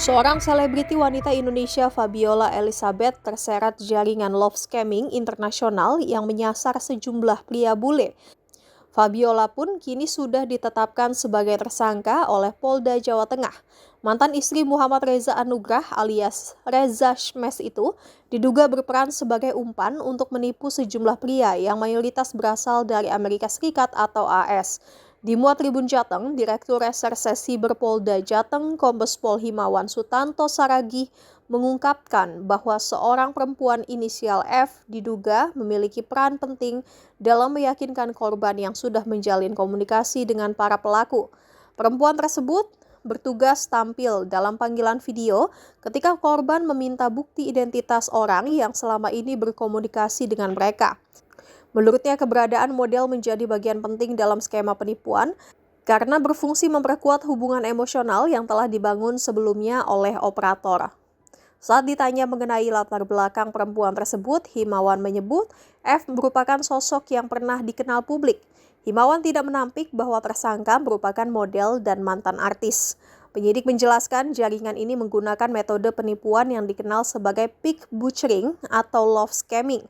Seorang selebriti wanita Indonesia, Fabiola Elizabeth, terseret jaringan love scamming internasional yang menyasar sejumlah pria bule. Fabiola pun kini sudah ditetapkan sebagai tersangka oleh Polda Jawa Tengah. Mantan istri Muhammad Reza Anugrah alias Reza Shmes itu diduga berperan sebagai umpan untuk menipu sejumlah pria yang mayoritas berasal dari Amerika Serikat atau AS. Di Muat Tribun Jateng, Direktur Reserse Siber Polda Jateng Kombes Pol Himawan Sutanto Saragih mengungkapkan bahwa seorang perempuan inisial F diduga memiliki peran penting dalam meyakinkan korban yang sudah menjalin komunikasi dengan para pelaku. Perempuan tersebut bertugas tampil dalam panggilan video ketika korban meminta bukti identitas orang yang selama ini berkomunikasi dengan mereka. Menurutnya, keberadaan model menjadi bagian penting dalam skema penipuan karena berfungsi memperkuat hubungan emosional yang telah dibangun sebelumnya oleh operator. Saat ditanya mengenai latar belakang perempuan tersebut, Himawan menyebut F merupakan sosok yang pernah dikenal publik. Himawan tidak menampik bahwa tersangka merupakan model dan mantan artis. Penyidik menjelaskan jaringan ini menggunakan metode penipuan yang dikenal sebagai pick butchering atau love scamming.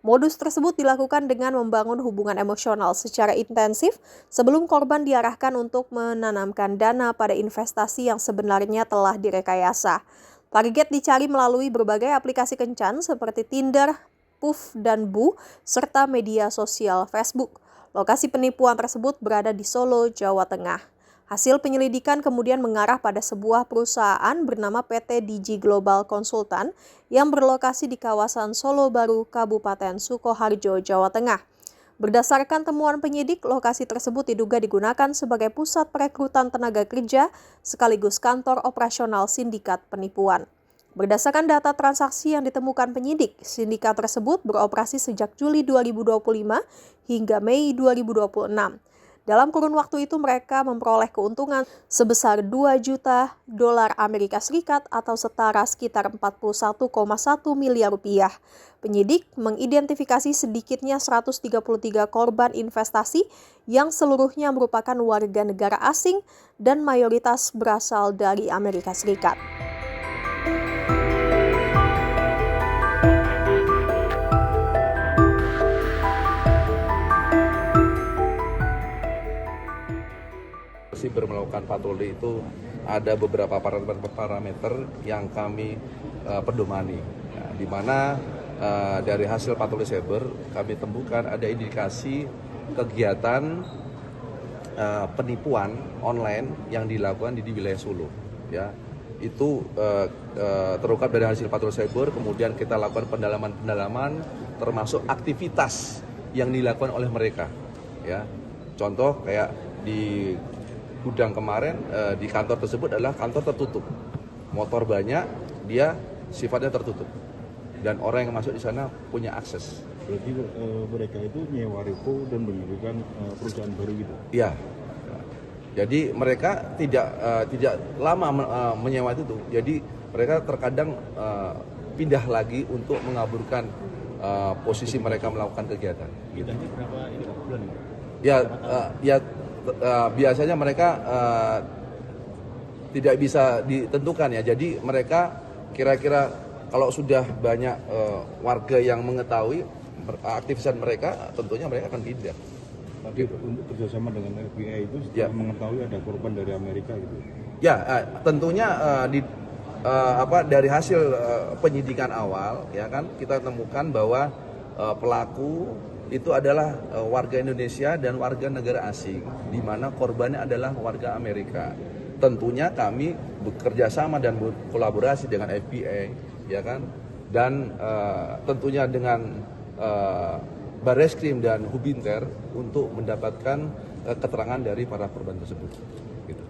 Modus tersebut dilakukan dengan membangun hubungan emosional secara intensif sebelum korban diarahkan untuk menanamkan dana pada investasi yang sebenarnya telah direkayasa. Target dicari melalui berbagai aplikasi kencan seperti Tinder, Puff, dan Bu, serta media sosial Facebook. Lokasi penipuan tersebut berada di Solo, Jawa Tengah. Hasil penyelidikan kemudian mengarah pada sebuah perusahaan bernama PT Digi Global Konsultan yang berlokasi di kawasan Solo Baru, Kabupaten Sukoharjo, Jawa Tengah. Berdasarkan temuan penyidik, lokasi tersebut diduga digunakan sebagai pusat perekrutan tenaga kerja sekaligus kantor operasional sindikat penipuan. Berdasarkan data transaksi yang ditemukan penyidik, sindikat tersebut beroperasi sejak Juli 2025 hingga Mei 2026. Dalam kurun waktu itu mereka memperoleh keuntungan sebesar 2 juta dolar Amerika Serikat atau setara sekitar 41,1 miliar rupiah. Penyidik mengidentifikasi sedikitnya 133 korban investasi yang seluruhnya merupakan warga negara asing dan mayoritas berasal dari Amerika Serikat. Siber melakukan patroli itu ada beberapa parameter yang kami pedomani, di mana dari hasil patroli siber kami temukan ada indikasi kegiatan penipuan online yang dilakukan di wilayah Solo. Ya, itu terungkap dari hasil patroli siber. Kemudian kita lakukan pendalaman termasuk aktivitas yang dilakukan oleh mereka. Ya, contoh kayak di gudang kemarin di kantor tersebut adalah kantor tertutup, motor banyak, dia sifatnya tertutup, dan orang yang masuk di sana punya akses. Berarti mereka itu nyewa repo dan mendirikan perusahaan baru gitu? Iya. Jadi mereka tidak lama menyewa itu, jadi mereka terkadang pindah lagi untuk mengaburkan posisi mereka melakukan kegiatan. Gitu. Berapa ini bulan? Ya. Biasanya mereka tidak bisa ditentukan ya. Jadi mereka kira-kira kalau sudah banyak warga yang mengetahui aktivitas mereka, tentunya mereka akan pindah. Tapi untuk kerjasama dengan FBI itu setelah mengetahui ada korban dari Amerika gitu? Ya, tentunya dari hasil penyidikan awal ya kan kita temukan bahwa pelaku itu adalah warga Indonesia dan warga negara asing, di mana korbannya adalah warga Amerika. Tentunya kami bekerja sama dan berkolaborasi dengan FBI, ya kan, dan tentunya dengan Barreskrim dan Hubinter untuk mendapatkan keterangan dari para korban tersebut. Gitu.